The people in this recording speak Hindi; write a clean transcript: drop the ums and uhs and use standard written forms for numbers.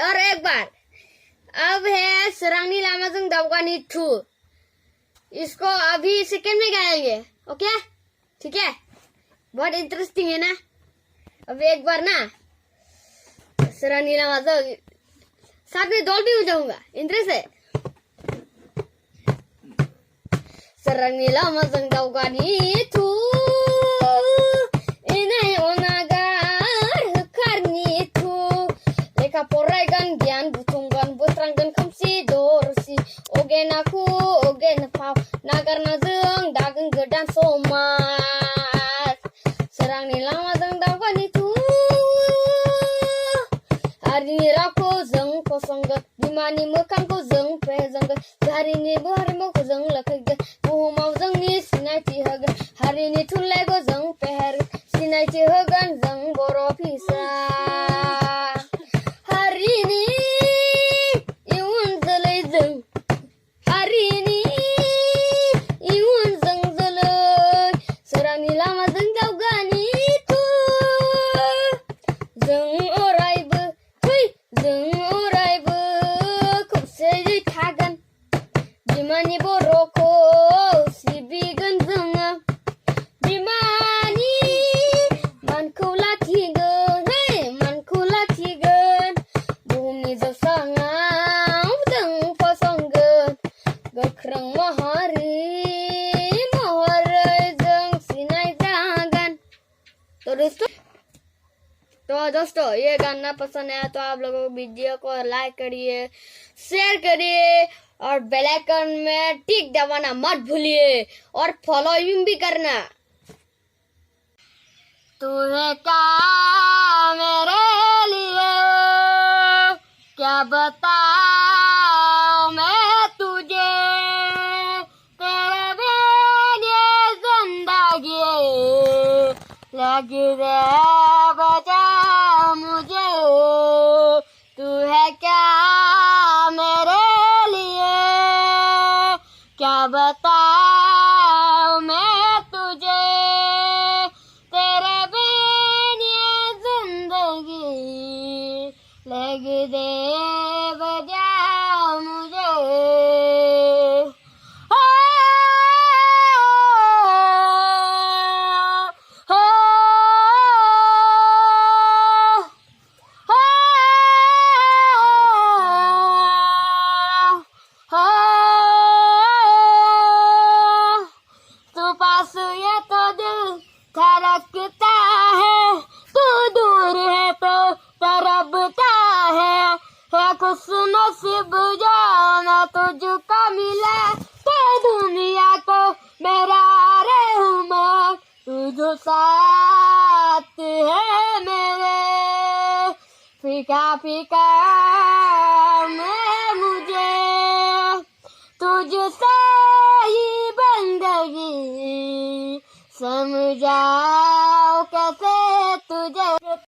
और एक बार अब है सरंगनी लामाजों दावगानी 2। इसको अभी सेकंड में गाएंगे, ओके? ठीक है, बहुत इंटरेस्टिंग है ना। अब एक बार ना सरंगनी लामाजों साथ में डॉल भी हो जाऊंगा, इंटरेस्ट है। सरंगनी लामाजों दावगानी 2 inai onagar karni tu leka poraigan gian butunggan butranggan kamsi dorsi ogen aku ogen pau nagar nazeng dagang gedan somas serang nilang mazeng dawani tu hari ni rako zeng kosong ge dimani mekan ko zeng pe zeng ge hari ni bo hari mo ko zeng lakai ge mau zeng ni sinai ti hag hari ni tulai go zeng pe har sinai ti hagan zeng boro pisa hari ni iun zalai zeng hari ni iun zeng zalai serang ni lama zeng dawgani tu zeng orai be hui zeng orai be kup se thagan dimani boro ko sibigan zeng dimani mankula tigan hey mankula tigan bumi zasangau zeng pasanggan gakrang mahari zeng sinai जागन। तो दोस्तों ये गाना पसंद आया तो आप लोगों को वीडियो को लाइक करिए, शेयर करिए और बेल आइकन में टिक दबाना मत भूलिए और फॉलोइंग भी करना। तू है क्या मेरे लिए क्या बताऊं मैं तुझे तेरे बिन ये जिंदगी लगी रे बजा मुझे तू है क्या मेरे लिए क्या बताऊं मैं तुझे तेरे बिन ये जिंदगी लग दे बजा मुझे धड़कता है तू दूर है तो तरबता है खुश नसीब जाना तुझको मिला तो दुनिया को मेरा रहमान तुझ साथ है मेरे फीका फीका मैं मुझे तुझसे ही बंदगी समझाओ कैसे तुझे।